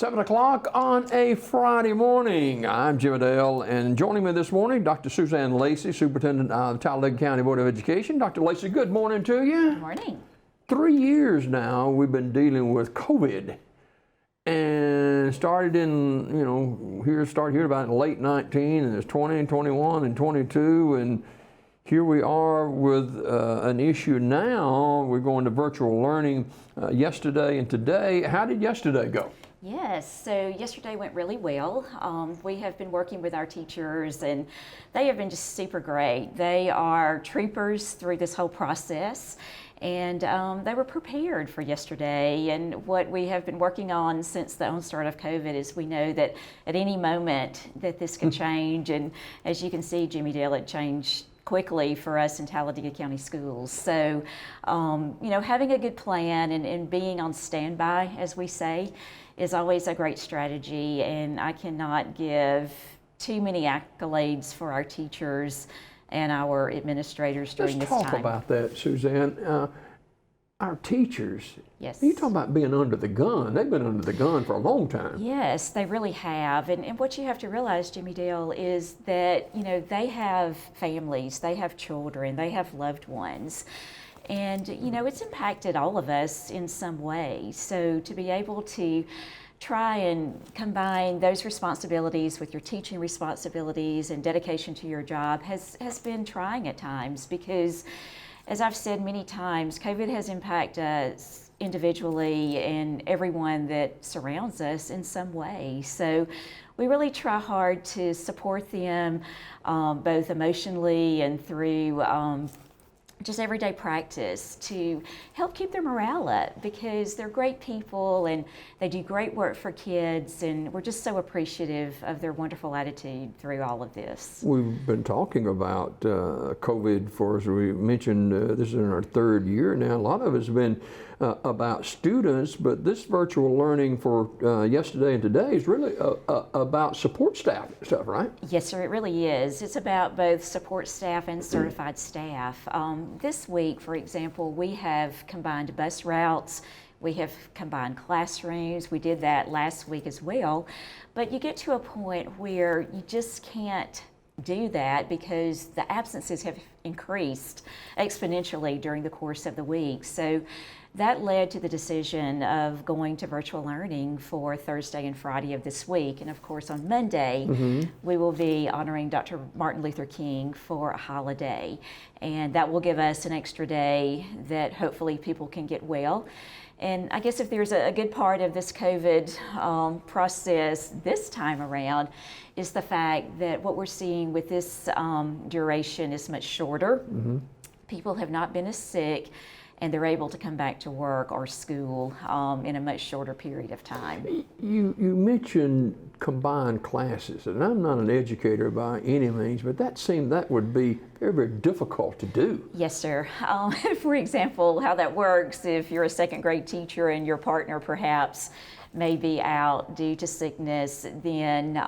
7 o'clock on a Friday morning. I'm Jim Adele, and joining me this morning, Dr. Suzanne Lacey, Superintendent of the Talladega County Board of Education. Dr. Lacey, good morning to you. Good morning. 3 years now we've been dealing with COVID, and started here about in late 19, and there's 20 and 21 and 22, and here we are with an issue now. We're going to virtual learning yesterday and today. How did yesterday go? Yes, so yesterday went really well. We have been working with our teachers, and they have been just super great. They are troopers through this whole process, and they were prepared for yesterday. And what we have been working on since the onstart of COVID is we know that at any moment that this can change, and as you can see, Jimmy Dale, it changed quickly for us in Talladega County Schools. So, having a good plan and being on standby, as we say, is always a great strategy, and I cannot give too many accolades for our teachers and our administrators during this time. Let's talk about that, Suzanne. Our teachers, yes. You talk about being under the gun. They've been under the gun for a long time. Yes, they really have. And what you have to realize, Jimmy Dale, is that, they have families, they have children, they have loved ones. And, it's impacted all of us in some way. So to be able to try and combine those responsibilities with your teaching responsibilities and dedication to your job has been trying at times, because as I've said many times, COVID has impacted us individually and everyone that surrounds us in some way. So we really try hard to support them both emotionally and through just everyday practice to help keep their morale up, because they're great people and they do great work for kids, and we're just so appreciative of their wonderful attitude through all of this. We've been talking about COVID for, as we mentioned, this is in our third year now. A lot of it has been about students, but this virtual learning for yesterday and today is really about support staff and stuff, right? Yes, sir, it really is. It's about both support staff and certified staff. This week, for example, we have combined bus routes, we have combined classrooms. We did that last week as well, but you get to a point where you just can't do that because the absences have increased exponentially during the course of the week. So that led to the decision of going to virtual learning for Thursday and Friday of this week. And of course, on Monday, we will be honoring Dr. Martin Luther King for a holiday. And that will give us an extra day that hopefully people can get well. And I guess if there's a good part of this COVID process this time around is the fact that what we're seeing with this duration is much shorter. People have not been as sick, and they're able to come back to work or school in a much shorter period of time. You mentioned combined classes, and I'm not an educator by any means, but that would be very, very difficult to do. Yes, sir. For example, how that works, if you're a second grade teacher and your partner perhaps may be out due to sickness, then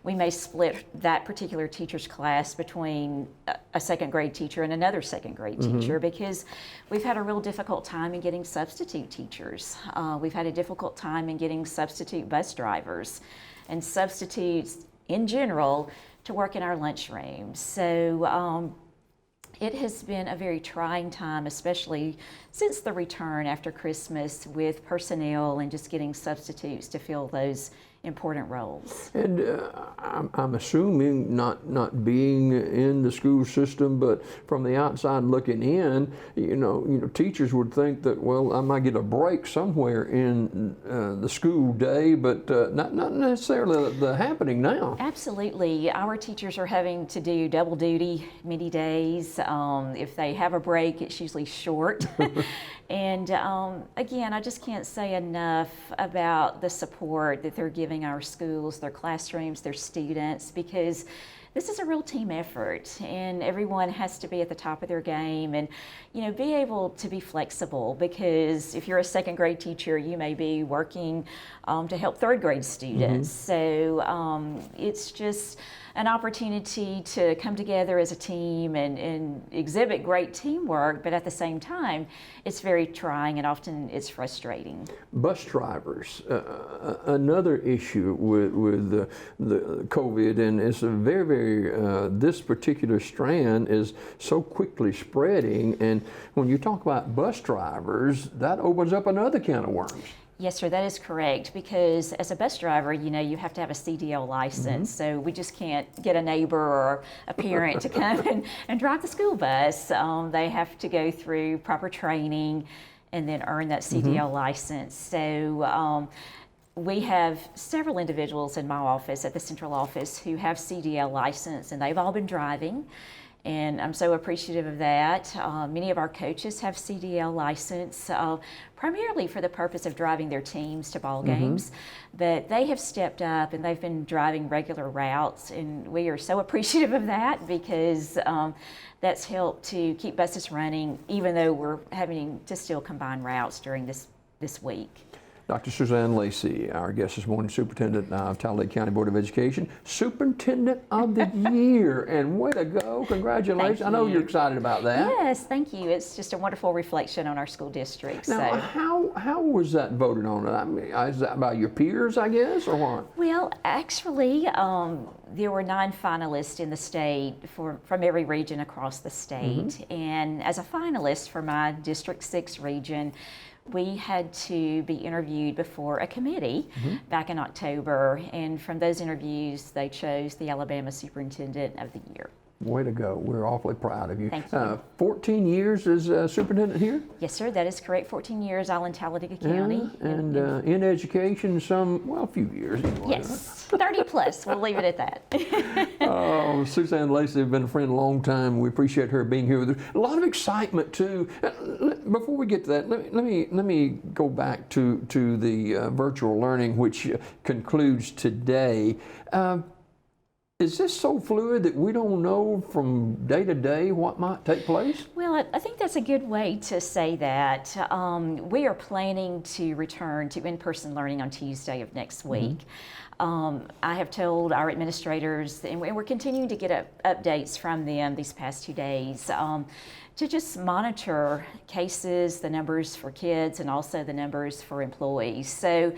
we may split that particular teacher's class between a second grade teacher and another second grade teacher, because we've had a real difficult time in getting substitute teachers. We've had a difficult time in getting substitute bus drivers and substitutes in general to work in our lunchrooms. So it has been a very trying time, especially since the return after Christmas, with personnel and just getting substitutes to fill those important roles. And I'm assuming, not being in the school system, but from the outside looking in, teachers would think that, well, I might get a break somewhere in the school day, but not necessarily the happening now. Absolutely. Our teachers are having to do double duty many days. If they have a break, it's usually short. And again, I just can't say enough about the support that they're giving our schools, their classrooms, their students, because this is a real team effort, and everyone has to be at the top of their game and, be able to be flexible, because if you're a second grade teacher, you may be working to help third grade students. So it's just an opportunity to come together as a team and exhibit great teamwork, but at the same time, it's very trying and often it's frustrating. Bus drivers, another issue with the COVID, and it's a very, this particular strand is so quickly spreading, and when you talk about bus drivers, that opens up another can of worms. Yes, sir, that is correct, because as a bus driver, you have to have a CDL license, so we just can't get a neighbor or a parent to come and drive the school bus. They have to go through proper training and then earn that CDL license. So we have several individuals in my office, at the central office, who have CDL license, and they've all been driving. And I'm so appreciative of that. Many of our coaches have CDL license, primarily for the purpose of driving their teams to ball games. But they have stepped up and they've been driving regular routes, and we are so appreciative of that, because that's helped to keep buses running, even though we're having to still combine routes during this week. Dr. Suzanne Lacey, our guest this morning, Superintendent of Talladega County Board of Education, Superintendent of the Year, and way to go, congratulations. I know you're excited about that. Yes, thank you. It's just a wonderful reflection on our school district. Now, how was that voted on? I mean, is that by your peers, I guess, or what? Well, actually, there were 9 finalists in the state from every region across the state, and as a finalist for my District 6 region, we had to be interviewed before a committee back in October, and from those interviews, they chose the Alabama Superintendent of the Year. Way to go. We're awfully proud of you. Thank you. 14 years as superintendent here? Yes, sir, that is correct. 14 years all in Talladega County. And in education, a few years. Anyway. Yes, 30 plus. We'll leave it at that. Oh, Suzanne Lacey has been a friend a long time. We appreciate her being here with us. A lot of excitement, too. Before we get to that, let me go back to the virtual learning, which concludes today. Is this so fluid that we don't know from day to day what might take place? Well, I think that's a good way to say that. We are planning to return to in-person learning on Tuesday of next week. I have told our administrators, and we're continuing to get updates from them these past 2 days, to just monitor cases, the numbers for kids, and also the numbers for employees. So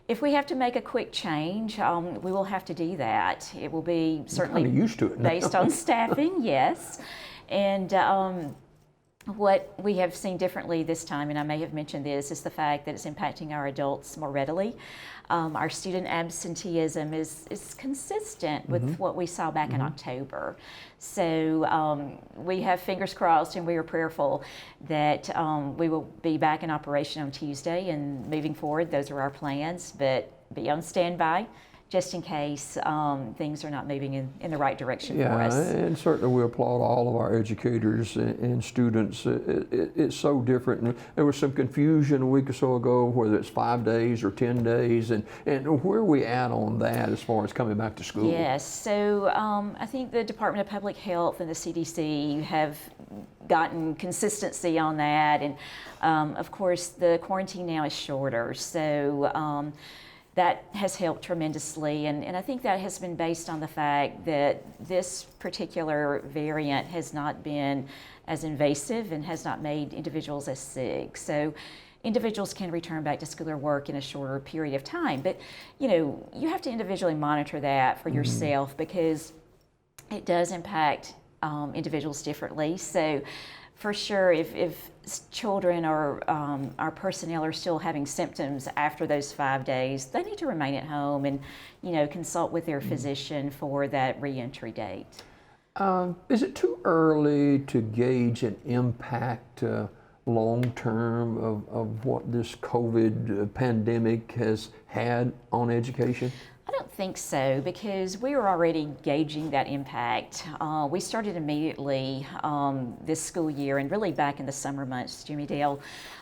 if we have to make a quick change, we will have to do that. It will be certainly used to it based on staffing, yes. And what we have seen differently this time, and I may have mentioned this, is the fact that it's impacting our adults more readily. Our student absenteeism is consistent with what we saw back in October. So we have fingers crossed, and we are prayerful that we will be back in operation on Tuesday, and moving forward, those are our plans, but be on standby just in case things are not moving in the right direction for us. Yeah, and certainly we applaud all of our educators and students. It's so different. And there was some confusion a week or so ago, whether it's 5 days or 10 days, and where are we at on that as far as coming back to school? Yes, so I think the Department of Public Health and the CDC have gotten consistency on that, and of course the quarantine now is shorter, so that has helped tremendously, and I think that has been based on the fact that this particular variant has not been as invasive and has not made individuals as sick. So individuals can return back to school or work in a shorter period of time, but you have to individually monitor that for yourself, because it does impact individuals differently. So for sure, if children or our personnel are still having symptoms after those 5 days, they need to remain at home and, consult with their physician for that reentry date. Is it too early to gauge an impact long term of what this COVID pandemic has had on education? I don't think so, because we were already gauging that impact. We started immediately this school year, and really back in the summer months, Jimmy Dale,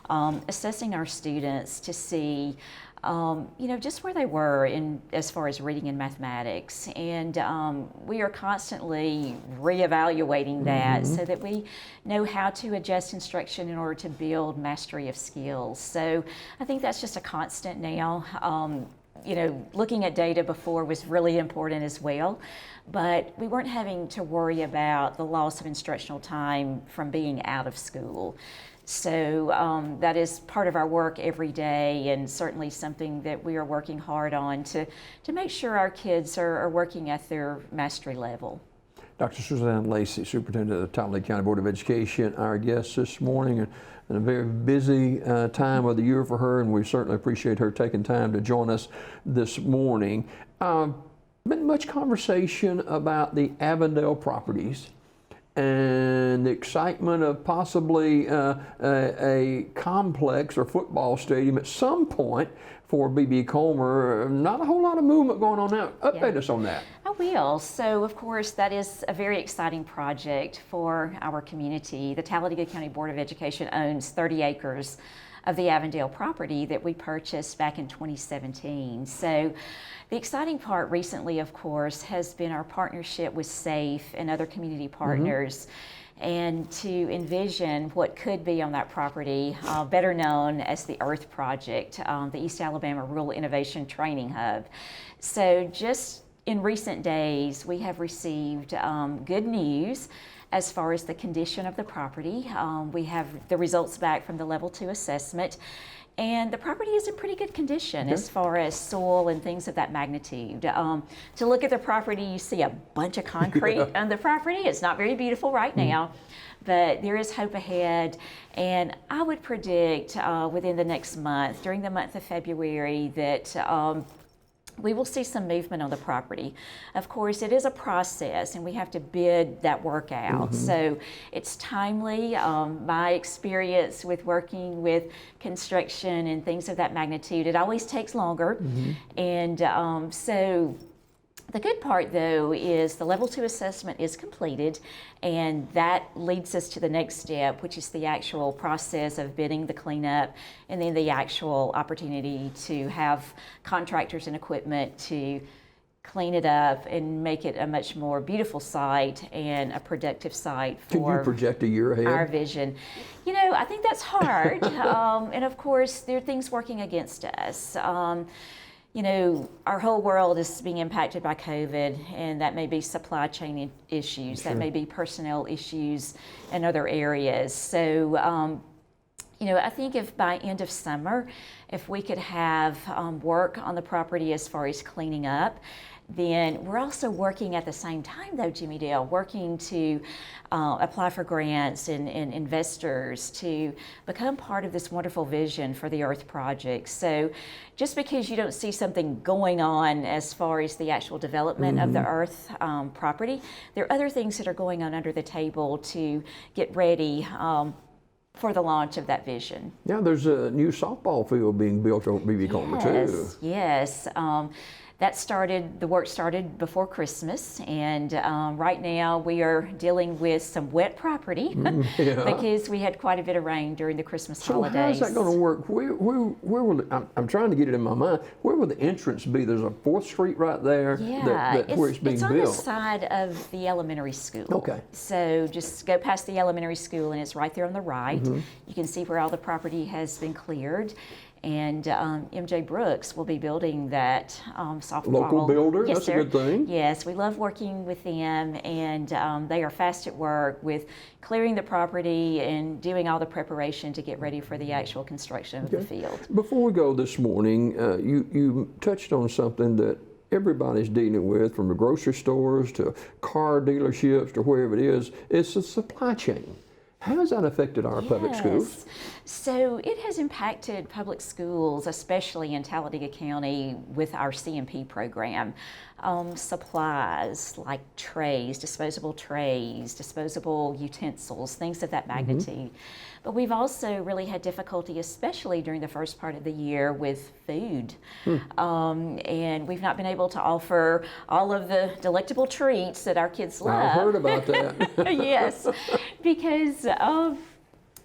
assessing our students to see just where they were in as far as reading and mathematics. And we are constantly reevaluating that so that we know how to adjust instruction in order to build mastery of skills. So I think that's just a constant now. Looking at data before was really important as well, but we weren't having to worry about the loss of instructional time from being out of school. So that is part of our work every day, and certainly something that we are working hard on to make sure our kids are working at their mastery level. Dr. Suzanne Lacey, Superintendent of the Talladega County Board of Education, our guest this morning, and a very busy time of the year for her, and we certainly appreciate her taking time to join us this morning. Been much conversation about the Avondale properties and the excitement of possibly a complex or football stadium at some point for B.B. Comer. Not a whole lot of movement going on now. Update us on that. I will. So, of course, that is a very exciting project for our community. The Talladega County Board of Education owns 30 acres of the Avondale property that we purchased back in 2017. So the exciting part recently, of course, has been our partnership with SAFE and other community partners, and to envision what could be on that property, better known as the EARTH Project, the East Alabama Rural Innovation Training Hub. So just in recent days, we have received good news as far as the condition of the property. We have the results back from the Level 2 assessment, and the property is in pretty good condition as far as soil and things of that magnitude. To look at the property, you see a bunch of concrete on the property. It's not very beautiful right now, but there is hope ahead, and I would predict within the next month, during the month of February, that we will see some movement on the property. Of course, it is a process, and we have to bid that work out. So it's timely. My experience with working with construction and things of that magnitude, it always takes longer. And so the good part, though, is the Level 2 assessment is completed, and that leads us to the next step, which is the actual process of bidding the cleanup, and then the actual opportunity to have contractors and equipment to clean it up and make it a much more beautiful site and a productive site for Can you project a year ahead? Our vision. I think that's hard, and of course, there are things working against us. Our whole world is being impacted by COVID, and that may be supply chain issues, that may be personnel issues in other areas. So, I think if by end of summer, if we could have work on the property as far as cleaning up, then we're also working at the same time, though, Jimmy Dale, working to apply for grants and investors to become part of this wonderful vision for the EARTH Project. So just because you don't see something going on as far as the actual development of the EARTH property, there are other things that are going on under the table to get ready for the launch of that vision. Yeah, there's a new softball field being built on B.B. Comer, too. Yes. The work started before Christmas, and right now we are dealing with some wet property because we had quite a bit of rain during the Christmas holidays. So how's that going to work? Where will I'm trying to get it in my mind. Where will the entrance be? There's a 4th Street right there where it's being built. It's on the side of the elementary school. Okay. So just go past the elementary school, and it's right there on the right. You can see where all the property has been cleared. And MJ Brooks will be building that softball. Local builder, yes, that's a good thing. Yes, we love working with them, and they are fast at work with clearing the property and doing all the preparation to get ready for the actual construction of the field. Before we go this morning, you touched on something that everybody's dealing with, from the grocery stores to car dealerships to wherever it is. It's the supply chain. How has that affected our public schools? So it has impacted public schools, especially in Talladega County with our CMP program. Supplies like trays, disposable utensils, things of that magnitude. But we've also really had difficulty, especially during the first part of the year, with food. And we've not been able to offer all of the delectable treats that our kids love. I've heard about that. Yes, because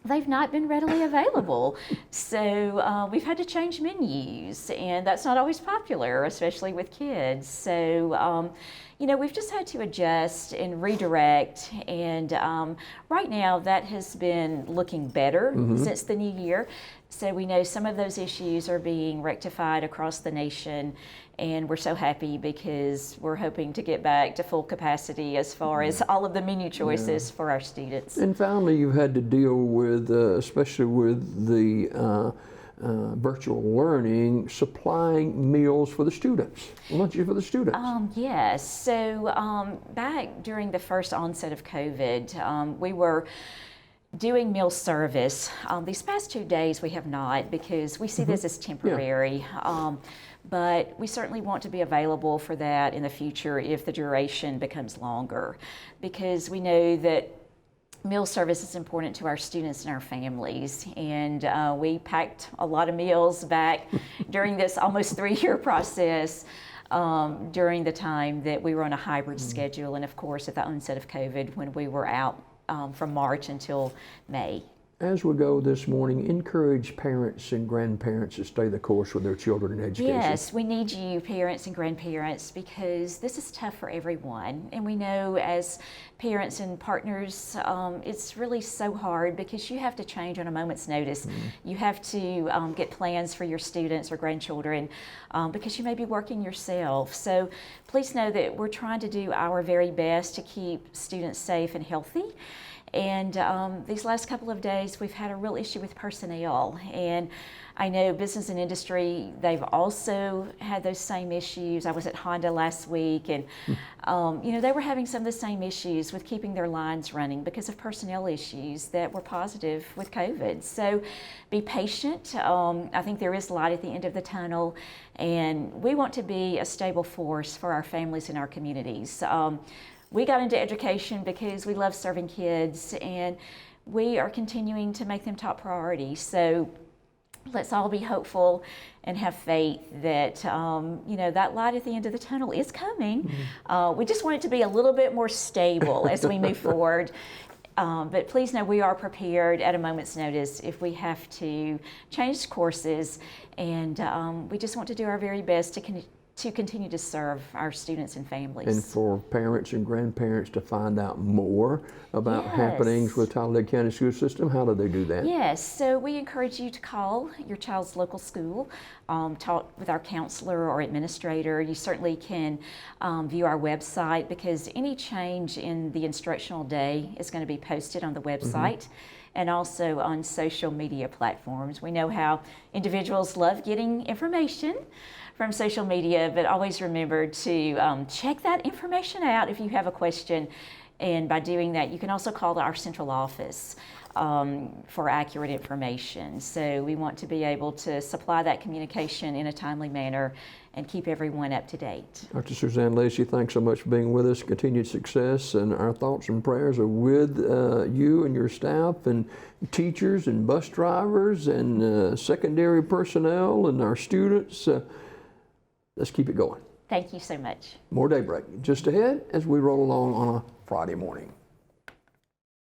they've not been readily available. So we've had to change menus, and that's not always popular, especially with kids. So, you know, we've just had to adjust and redirect, and right now that has been looking better since the new year. So we know some of those issues are being rectified across the nation, and we're so happy because we're hoping to get back to full capacity as far as all of the menu choices for our students. And finally, you've had to deal with, especially with the virtual learning, supplying meals for the students, lunches for the students. Yes, so back during the first onset of COVID, we were doing meal service. These past 2 days we have not, because we see this as temporary. But we certainly want to be available for that in the future if the duration becomes longer, because we know that meal service is important to our students and our families. And we packed a lot of meals back during this almost 3-year process. During the time that we were on a hybrid schedule, and of course at the onset of COVID when we were out from March until May. As we go this morning, encourage parents and grandparents to stay the course with their children in education. Yes, we need you, parents and grandparents, because this is tough for everyone. And we know as parents and partners, it's really so hard because you have to change on a moment's notice. You have to get plans for your students or grandchildren because you may be working yourself. So please know that we're trying to do our very best to keep students safe and healthy. And these last couple of days, we've had a real issue with personnel. And I know business and industry, they've also had those same issues. I was at Honda last week, and you know, they were having some of the same issues with keeping their lines running because of personnel issues that were positive with COVID. So be patient. I think there is light at the end of the tunnel, and we want to be a stable force for our families and our communities. We got into education because we love serving kids, and we are continuing to make them top priority. So let's all be hopeful and have faith that you know, that light at the end of the tunnel is coming. We just want it to be a little bit more stable as we move forward. But please know we are prepared at a moment's notice if we have to change courses, and we just want to do our very best to continue to serve our students and families. And for parents and grandparents to find out more about happenings with Talladega County School System, how do they do that? Yes, so we encourage you to call your child's local school, talk with our counselor or administrator. You certainly can view our website, because any change in the instructional day is going to be posted on the website. And also on social media platforms. We know how individuals love getting information from social media, but always remember to check that information out if you have a question. And by doing that, you can also call our central office for accurate information. So we want to be able to supply that communication in a timely manner and keep everyone up to date. Dr. Suzanne Lacey, thanks so much for being with us. Continued success, and our thoughts and prayers are with you and your staff and teachers and bus drivers and secondary personnel and our students. Let's keep it going. Thank you so much. More Daybreak just ahead as we roll along on a Friday morning.